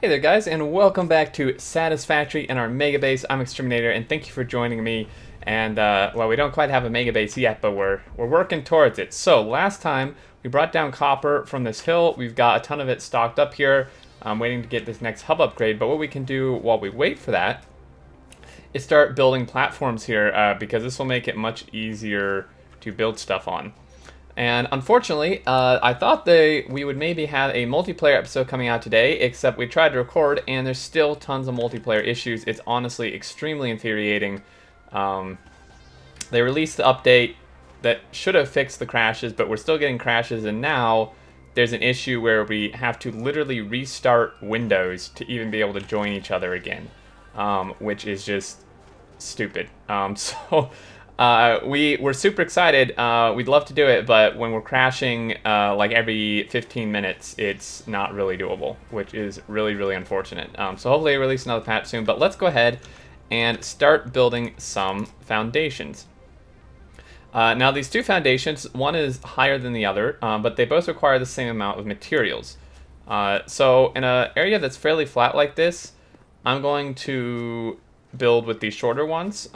Hey there guys, and welcome back to Satisfactory and our Megabase. I'm Xterminator, and thank you for joining me. And, well, we don't quite have a Megabase yet, but we're working towards it. So, last time, we brought down copper from this hill. We've got a ton of it stocked up here. I'm waiting to get this next hub upgrade, but what we can do while we wait for that is start building platforms here, because this will make it much easier to build stuff on. And unfortunately, I thought we would maybe have a multiplayer episode coming out today, except we tried to record and there's still tons of multiplayer issues. It's honestly extremely infuriating. They released the update that should have fixed the crashes, but we're still getting crashes, and now there's an issue where we have to literally restart Windows to even be able to join each other again, which is just stupid. We're super excited. We'd love to do it, but when we're crashing like every 15 minutes, it's not really doable, which is really unfortunate. So hopefully I release another patch soon, but let's go ahead and start building some foundations. Now these two foundations, one is higher than the other, but they both require the same amount of materials. So in an area that's fairly flat like this, I'm going to build with these shorter ones.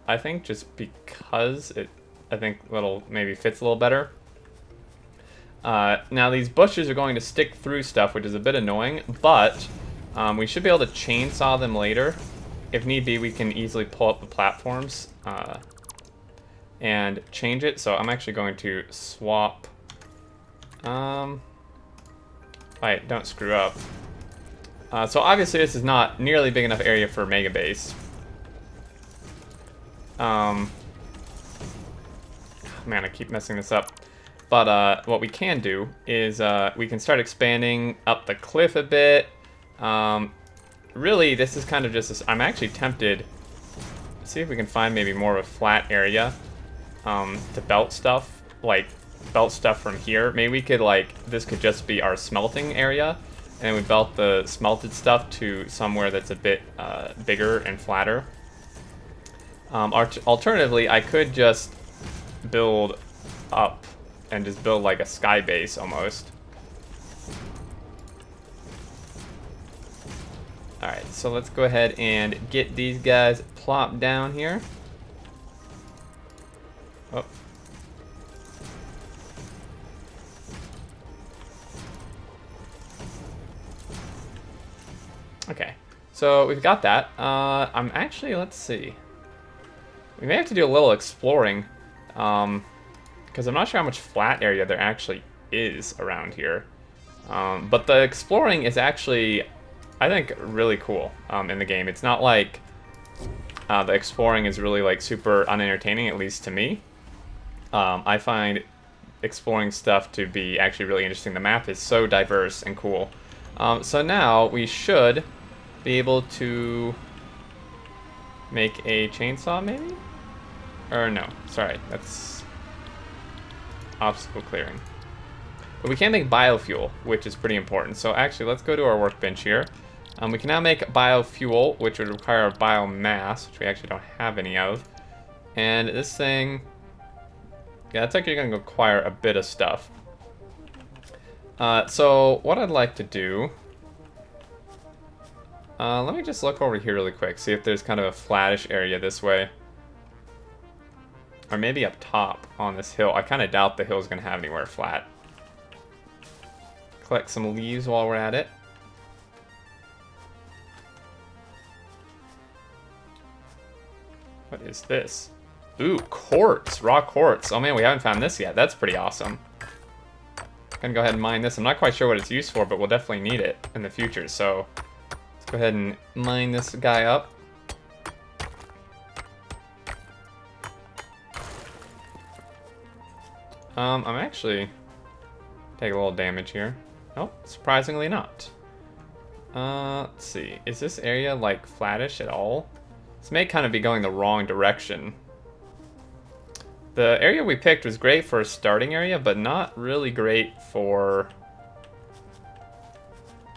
I think just because I think it'll maybe fits a little better. Now these bushes are going to stick through stuff, which is a bit annoying, but we should be able to chainsaw them later. If need be, we can easily pull up the platforms and change it. So I'm actually going to swap. Wait, don't screw up. So obviously this is not nearly big enough area for Megabase. Man, I keep messing this up. But what we can do is we can start expanding up the cliff a bit. Really, this is kind of just I'm actually tempted to see if we can find maybe more of a flat area to belt stuff, like belt stuff from here. Maybe we could, like, this could just be our smelting area, and we belt the smelted stuff to somewhere that's a bit bigger and flatter. Alternatively, I could just build up and just build like a sky base almost. Alright, so let's go ahead and get these guys plopped down here. Oh. Okay, so we've got that. I'm actually, let's see. We may have to do a little exploring, because I'm not sure how much flat area there actually is around here. But the exploring is actually, I think, really cool in the game. It's not like the exploring is really like super unentertaining, at least to me. I find exploring stuff to be actually really interesting. The map is so diverse and cool. So now we should be able to make a chainsaw, maybe? Or no, sorry, that's obstacle clearing. But we can make biofuel, which is pretty important. So actually, let's go to our workbench here. We can now make biofuel, which would require biomass, which we actually don't have any of. And this thing, yeah, it's actually going to require a bit of stuff. So what I'd like to do, let me just look over here really quick, see if there's kind of a flattish area this way. Or maybe up top on this hill. I kind of doubt the hill's going to have anywhere flat. Collect some leaves while we're at it. What is this? Ooh, quartz. Raw quartz. Oh man, we haven't found this yet. That's pretty awesome. Gonna go ahead and mine this. I'm not quite sure what it's used for, but we'll definitely need it in the future. So let's go ahead and mine this guy up. I'm actually take a little damage here. Oh, surprisingly not. Let's see. Is this area like flattish at all? This may kind of be going the wrong direction. The area we picked was great for a starting area, but not really great for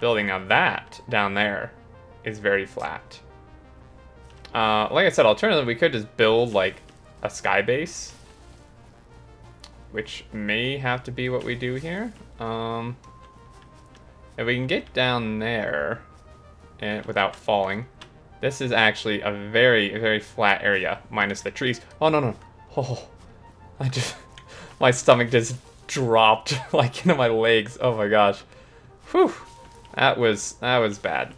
building. Now that down there is very flat. Like I said, alternatively, we could just build like a sky base, which may have to be what we do here. If we can get down there and without falling, this is actually a very, very flat area, minus the trees. Oh, no, no. Oh, my stomach just dropped, like, into my legs. Oh, my gosh. Whew. That was bad.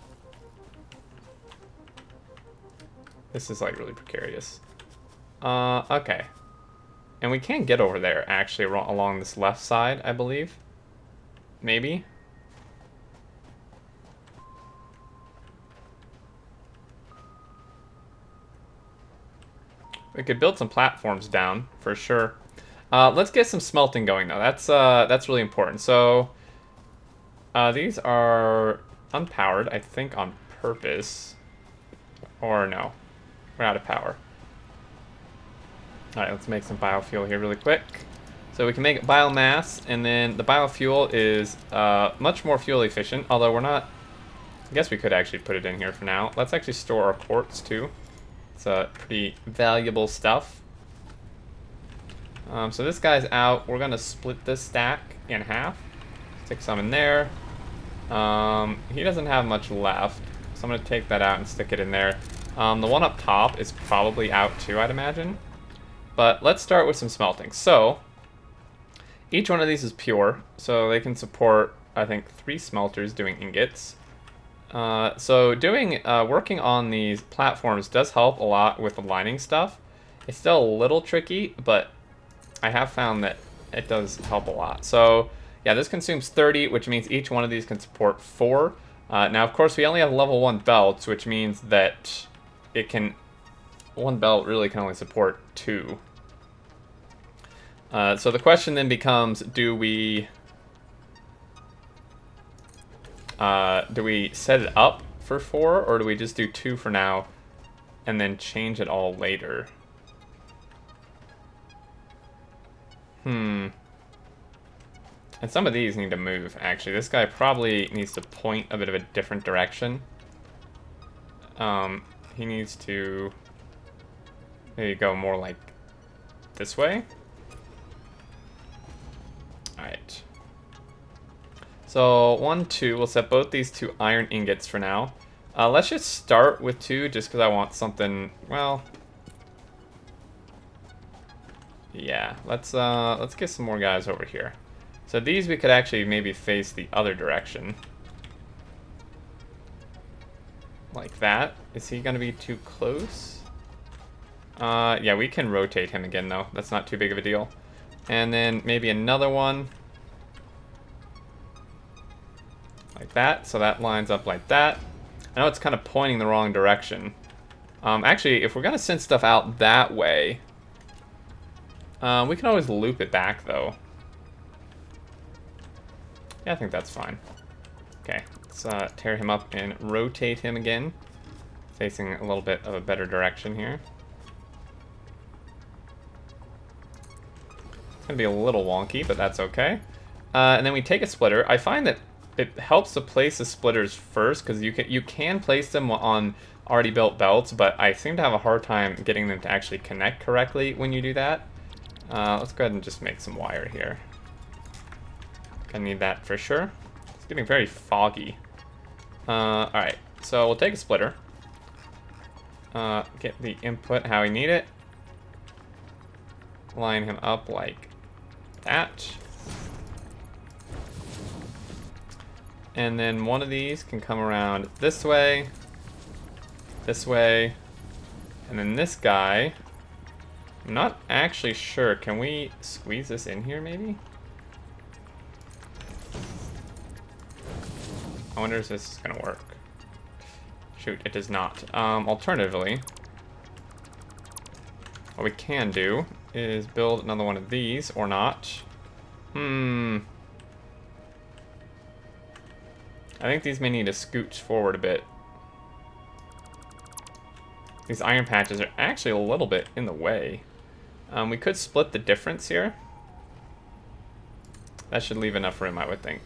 This is, like, really precarious. Okay. And we can get over there, actually, along this left side, I believe. Maybe. We could build some platforms down, for sure. Let's get some smelting going, though. That's really important. So, these are unpowered, I think, on purpose. Or no. We're out of power. Alright, let's make some biofuel here really quick. So we can make biomass, and then the biofuel is much more fuel efficient, although we're not... I guess we could actually put it in here for now. Let's actually store our quartz, too. It's pretty valuable stuff. So this guy's out. We're going to split this stack in half. Stick some in there. He doesn't have much left, so I'm going to take that out and stick it in there. The one up top is probably out too, I'd imagine. But let's start with some smelting. So, each one of these is pure, so they can support, I think, 3 smelters doing ingots. So working on these platforms does help a lot with aligning stuff. It's still a little tricky, but I have found that it does help a lot. So, yeah, this consumes 30, which means each one of these can support 4. Now, of course, we only have level 1 belts, which means that one belt really can only support 2. So the question then becomes, do we set it up for 4, or do we just do 2 for now and then change it all later? And some of these need to move, actually. This guy probably needs to point a bit of a different direction. He needs to maybe go more like this way. Alright. So, 1, 2. We'll set both these 2 iron ingots for now. Let's just start with 2, just because I want something, well... Yeah, let's get some more guys over here. So these we could actually maybe face the other direction. Like that. Is he gonna be too close? Yeah, we can rotate him again though. That's not too big of a deal. And then maybe another one. Like that, so that lines up like that. I know it's kind of pointing the wrong direction. Actually, if we're gonna send stuff out that way, we can always loop it back though. Yeah, I think that's fine. Okay, let's tear him up and rotate him again, facing a little bit of a better direction here. It's gonna be a little wonky, but that's okay. And then we take a splitter. I find that it helps to place the splitters first, because you can place them on already built belts, but I seem to have a hard time getting them to actually connect correctly when you do that. Let's go ahead and just make some wire here. Gonna need that for sure. It's getting very foggy. Alright, so we'll take a splitter. Get the input how we need it. Line him up like that. And then one of these can come around this way, and then this guy. I'm not actually sure. Can we squeeze this in here, maybe? I wonder if this is gonna work. Shoot, it does not. Alternatively, what we can do is build another one of these, or not. I think these may need to scooch forward a bit. These iron patches are actually a little bit in the way. We could split the difference here. That should leave enough room, I would think.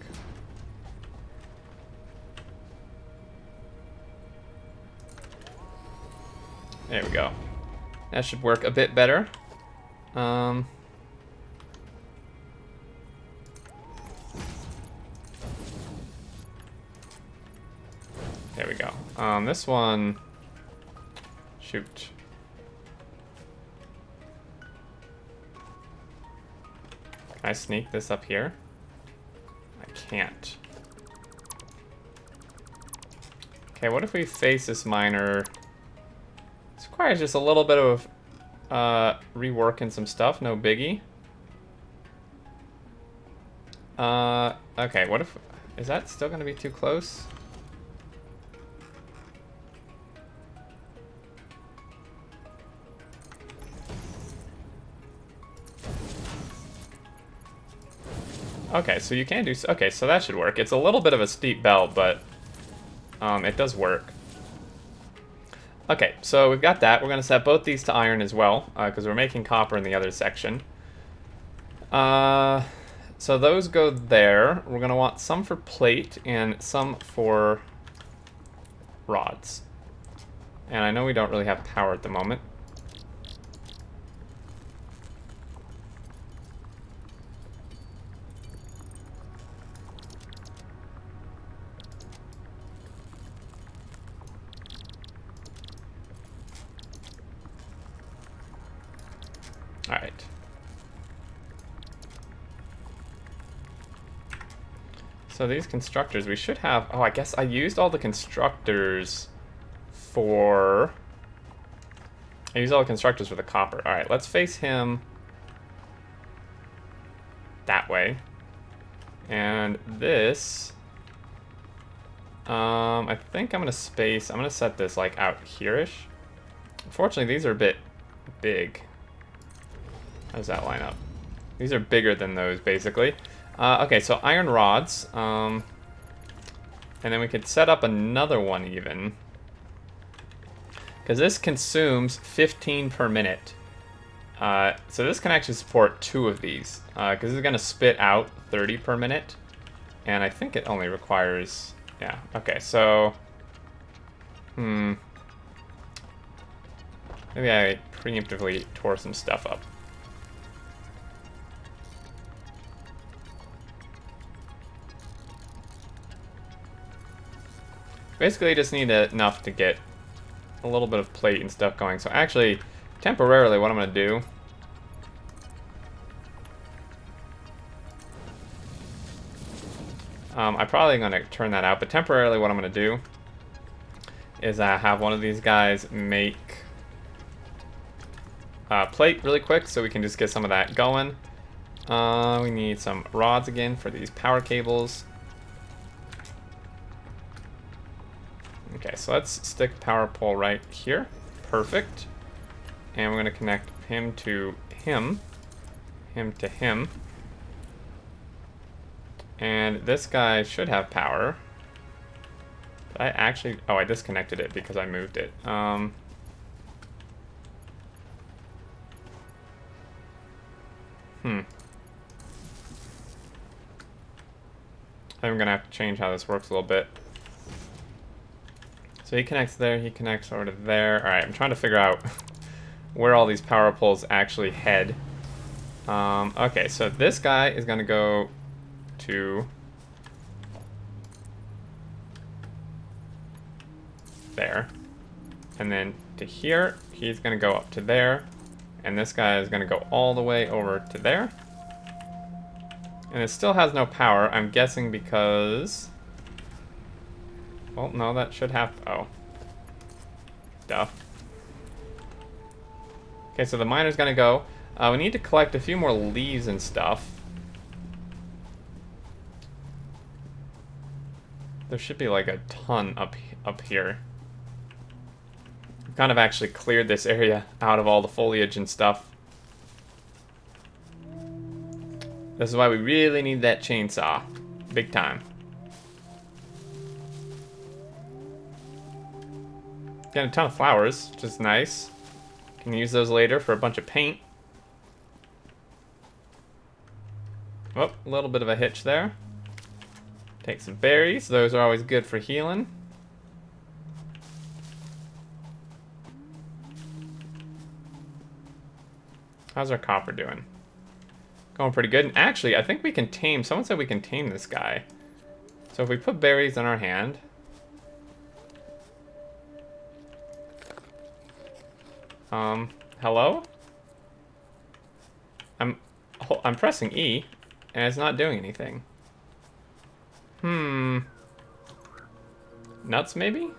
There we go. That should work a bit better. This one... Shoot. Can I sneak this up here? I can't. Okay, what if we face this miner? This requires just a little bit of reworking some stuff, no biggie. Okay, what if... Is that still going to be too close? Okay, so you can do... Okay, so that should work. It's a little bit of a steep belt, but it does work. Okay, so we've got that. We're going to set both these to iron as well, because we're making copper in the other section. So those go there. We're going to want some for plate and some for rods. And I know we don't really have power at the moment. Alright. So these constructors, we should have... Oh, I guess I used all the constructors for... I used all the constructors for the copper. Alright, let's face him that way. And this... I think I'm going to space... I'm going to set this, like, out here-ish. Unfortunately, these are a bit big. How does that line up? These are bigger than those, basically. Okay, so iron rods. And then we could set up another one, even. Because this consumes 15 per minute. So this can actually support 2 of these. Because this is going to spit out 30 per minute. And I think it only requires... Yeah, okay, so... Maybe I preemptively tore some stuff up. Basically, you just need enough to get a little bit of plate and stuff going. So actually, temporarily, what I'm going to do... I'm probably going to turn that out, but temporarily what I'm going to do is have one of these guys make plate really quick so we can just get some of that going. We need some rods again for these power cables. Okay, so let's stick power pole right here. Perfect. And we're going to connect him to him. Him to him. And this guy should have power. But I actually... Oh, I disconnected it because I moved it. I'm going to have to change how this works a little bit. So he connects there, he connects over to there. Alright, I'm trying to figure out where all these power poles actually head. Okay, so this guy is going to go to there. And then to here, he's going to go up to there. And this guy is going to go all the way over to there. And it still has no power, I'm guessing because... Well, no, that should have... Oh. Duh. Okay, so the miner's gonna go. We need to collect a few more leaves and stuff. There should be like a ton up here. We've kind of actually cleared this area out of all the foliage and stuff. This is why we really need that chainsaw. Big time. Got a ton of flowers, which is nice. Can use those later for a bunch of paint. Oh, a little bit of a hitch there. Take some berries. Those are always good for healing. How's our copper doing? Going pretty good. And actually, I think we can tame... Someone said we can tame this guy. So if we put berries in our hand... Hello? I'm pressing E, and it's not doing anything. Nuts, maybe?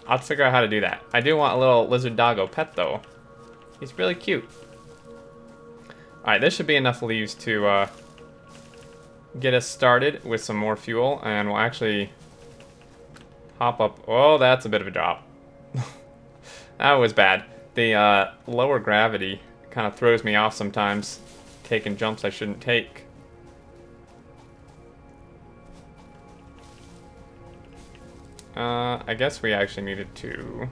I'll have to figure out how to do that. I do want a little lizard doggo pet, though. He's really cute. Alright, this should be enough leaves to get us started with some more fuel, and we'll actually hop up. Oh, that's a bit of a drop. That was bad. The lower gravity kind of throws me off sometimes, taking jumps I shouldn't take. I guess we actually needed to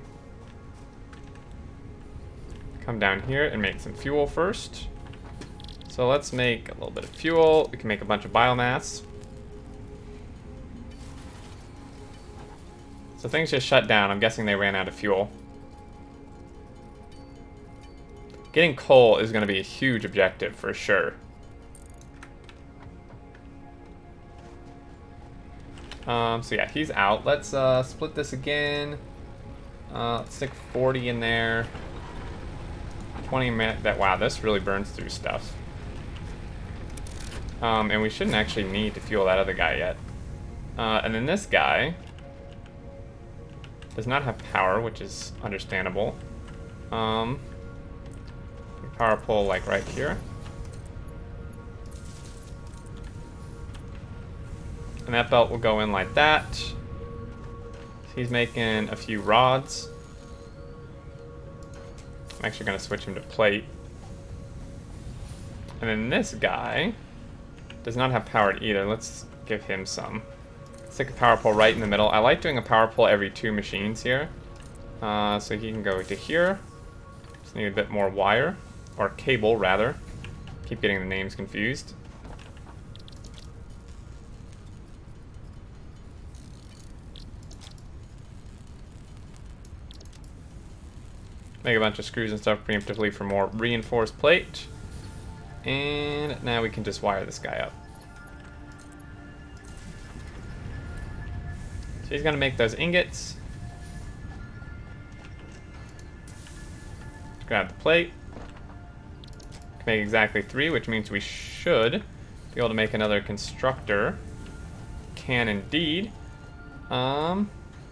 come down here and make some fuel first. So let's make a little bit of fuel. We can make a bunch of biomass. So things just shut down. I'm guessing they ran out of fuel. Getting coal is going to be a huge objective for sure. So yeah, he's out. Let's split this again. Let's stick 40 in there. 20 minutes. Wow, this really burns through stuff. And we shouldn't actually need to fuel that other guy yet. And then this guy does not have power, which is understandable. Power pull like right here. And that belt will go in like that. He's making a few rods. I'm actually going to switch him to plate. And then this guy does not have power either. Let's give him some. Stick a power pole right in the middle. I like doing a power pole every 2 machines here. So he can go to here. Just need a bit more wire. Or cable, rather. Keep getting the names confused. Make a bunch of screws and stuff preemptively for more reinforced plate. And now we can just wire this guy up. So he's gonna make those ingots. Grab the plate. Make exactly 3, which means we should be able to make another constructor. Can indeed. So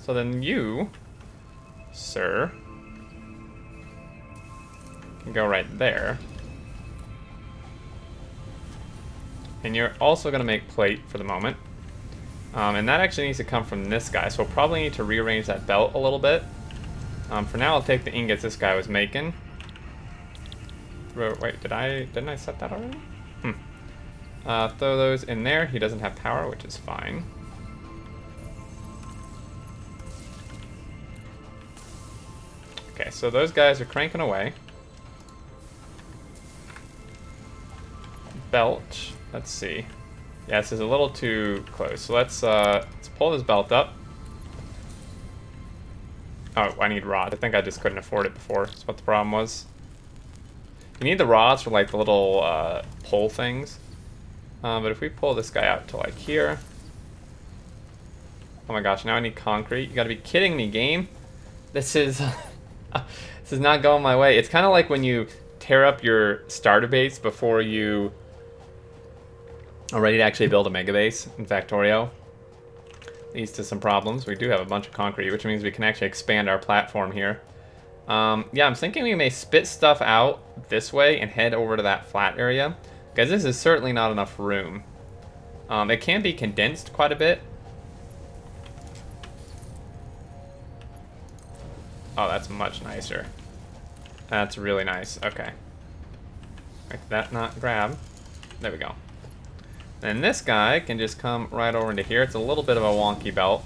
then you, sir, can go right there. And you're also going to make plate for the moment. And that actually needs to come from this guy, so we'll probably need to rearrange that belt a little bit. For now, I'll take the ingots this guy was making. Wait, didn't I set that already? Throw those in there. He doesn't have power, which is fine. Okay, so those guys are cranking away. Belt. Let's see. Yeah, this is a little too close. So let's pull this belt up. Oh, I need rod. I think I just couldn't afford it before. That's what the problem was. You need the rods for like the little pull things. But if we pull this guy out to like here. Oh my gosh, now I need concrete. You gotta be kidding me, game. This is this is not going my way. It's kind of like when you tear up your starter base before you are ready to actually build a megabase in Factorio. Leads to some problems. We do have a bunch of concrete, which means we can actually expand our platform here. Yeah, I'm thinking we may spit stuff out this way and head over to that flat area, because this is certainly not enough room. It can be condensed quite a bit. Oh, that's much nicer. That's really nice. Okay. Make that not grab. There we go. Then this guy can just come right over into here. It's a little bit of a wonky belt.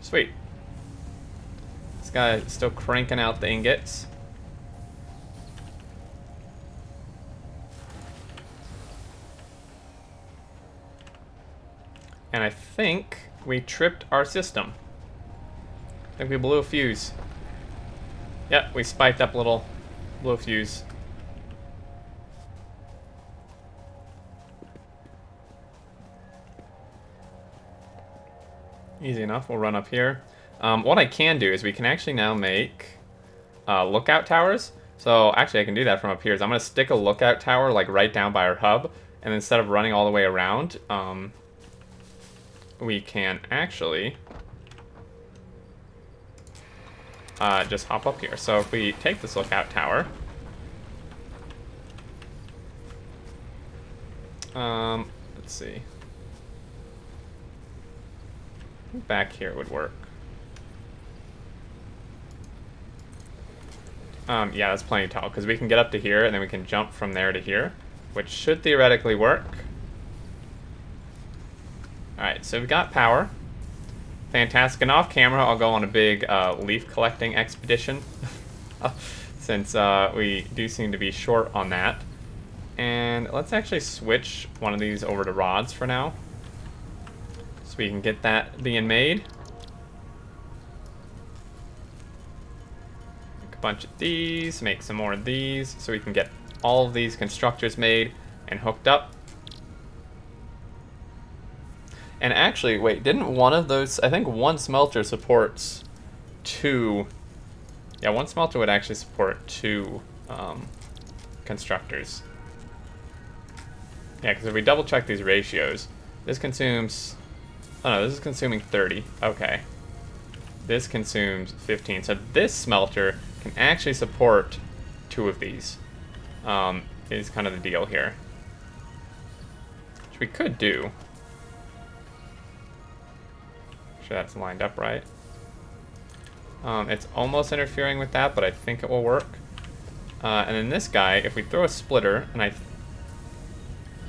Sweet. This guy is still cranking out the ingots. And I think we tripped our system. I think we blew a fuse. Yep, we spiked up a little, blew a fuse. Easy enough. We'll run up here. What I can do is we can actually now make lookout towers. So actually I can do that from up here. So I'm going to stick a lookout tower like right down by our hub. And instead of running all the way around, we can actually just hop up here. So if we take this lookout tower, let's see. Back here would work. Yeah, that's plenty tall, because we can get up to here, and then we can jump from there to here, which should theoretically work. Alright, so we've got power. Fantastic. And off camera, I'll go on a big leaf collecting expedition, since we do seem to be short on that. And let's actually switch one of these over to rods for now, so we can get that being made. Make a bunch of these, make some more of these, so we can get all of these constructors made and hooked up. And actually, wait, didn't one of those, I think one smelter supports two, yeah, one smelter would actually support two constructors. Yeah, because if we double check these ratios, this consumes, oh no, this is consuming 30, okay. This consumes 15, so this smelter can actually support two of these, is kind of the deal here. Which we could do. Make sure that's lined up right. It's almost interfering with that, but I think it will work. And then this guy, if we throw a splitter, and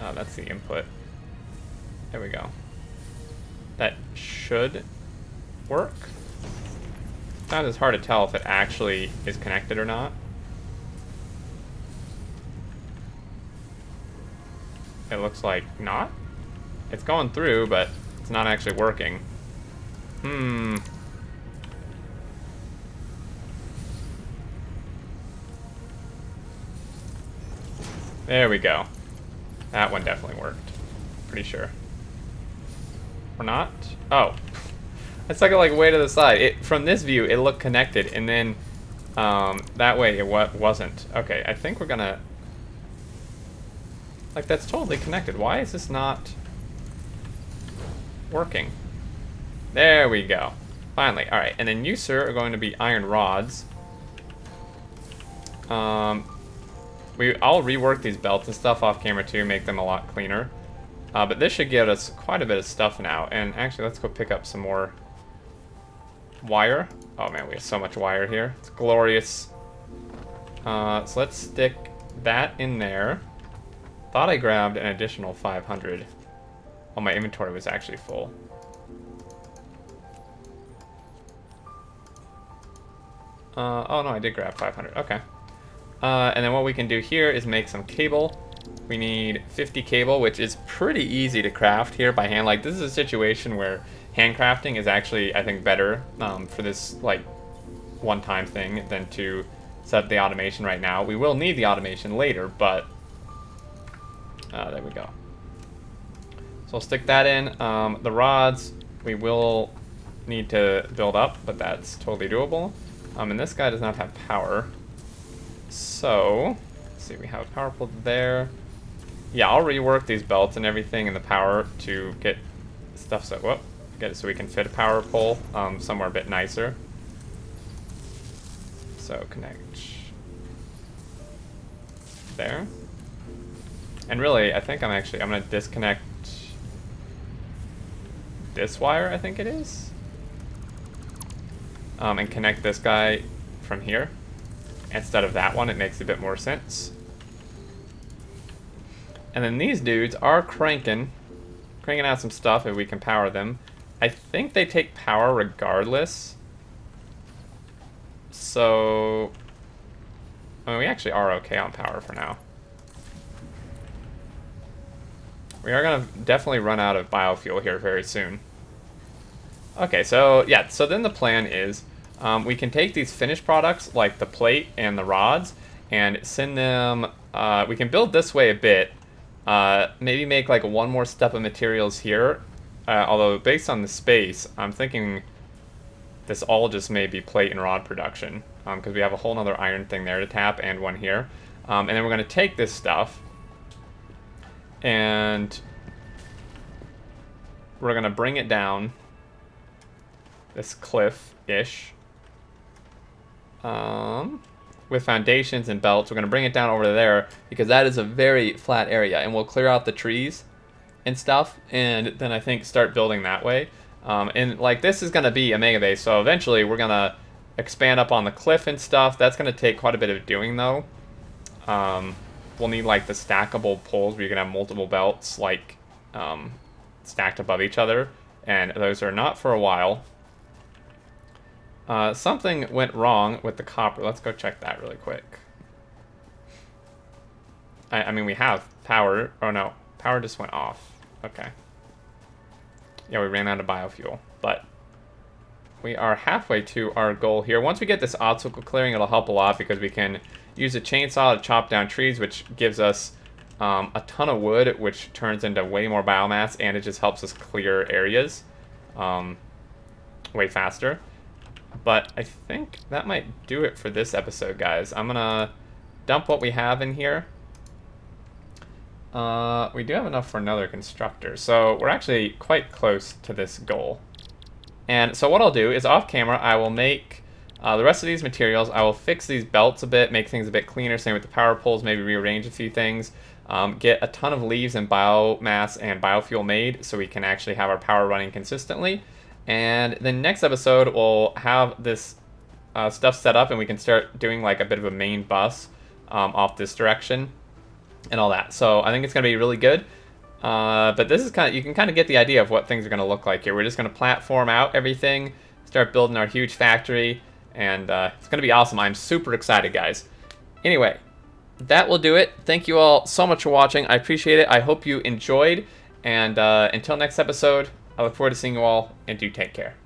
oh, that's the input. There we go. That should work. Sometimes it's hard to tell if it actually is connected or not. It looks like not. It's going through, but it's not actually working. There we go. That one definitely worked. Pretty sure. Or not? Oh. I stuck it like way to the side. From this view, it looked connected, and then that way it wasn't. Okay, I think we're gonna... Like, that's totally connected. Why is this not working? There we go. Finally. Alright, and then you, sir, are going to be iron rods. I'll rework these belts and stuff off camera too, make them a lot cleaner. But this should give us quite a bit of stuff now. And actually, let's go pick up some more wire. Oh man, we have so much wire here. It's glorious. So let's stick that in there. Thought I grabbed an additional 500. Oh, my inventory was actually full. Oh no, I did grab 500. Okay. And then what we can do here is make some cable. We need 50 cable, which is pretty easy to craft here by hand. Like, this is a situation where handcrafting is actually, I think, better for this, like, one-time thing than to set up the automation right now. We will need the automation later, but there we go. So I'll stick that in. The rods, we will need to build up, but that's totally doable. And this guy does not have power. So, let's see, we have a power pole there. Yeah, I'll rework these belts and everything and the power to get stuff get it so we can fit a power pole somewhere a bit nicer. So connect there. And really, I think I'm gonna disconnect this wire, I think it is. And connect this guy from here. Instead of that one, it makes a bit more sense. And then these dudes are cranking out some stuff if we can power them. I think they take power regardless. So, I mean, we actually are okay on power for now. We are gonna definitely run out of biofuel here very soon. Okay, so yeah, so then the plan is we can take these finished products like the plate and the rods and send them, we can build this way a bit, maybe make like one more step of materials here, Although based on the space, I'm thinking this all just may be plate and rod production, because we have a whole nother iron thing there to tap and one here. And then we're going to take this stuff and we're going to bring it down this cliff-ish with foundations and belts. We're going to bring it down over there because that is a very flat area, and we'll clear out the trees and stuff, and then I think start building that way. And like this is going to be a Megabase, so eventually we're going to expand up on the cliff and stuff. That's going to take quite a bit of doing though. We'll need like the stackable poles where you can have multiple belts like stacked above each other, and those are not for a while. Something went wrong with the copper. Let's go check that really quick. I mean, we have power. Oh no, power just went off. Okay. Yeah, we ran out of biofuel, but we are halfway to our goal here. Once we get this obstacle clearing, it'll help a lot because we can use a chainsaw to chop down trees, which gives us a ton of wood, which turns into way more biomass, and it just helps us clear areas way faster. But I think that might do it for this episode, guys. I'm gonna dump what we have in here. We do have enough for another constructor, so we're actually quite close to this goal. And so what I'll do is off camera, I will make the rest of these materials. I will fix these belts a bit, make things a bit cleaner, same with the power poles, maybe rearrange a few things, get a ton of leaves and biomass and biofuel made so we can actually have our power running consistently. And the next episode, we'll have this stuff set up and we can start doing like a bit of a main bus off this direction and all that. So I think it's going to be really good. But this is kind of, you can kind of get the idea of what things are going to look like here. We're just going to platform out everything, start building our huge factory, and it's going to be awesome. I'm super excited, guys. Anyway, that will do it. Thank you all so much for watching. I appreciate it. I hope you enjoyed. And until next episode, I look forward to seeing you all, and do take care.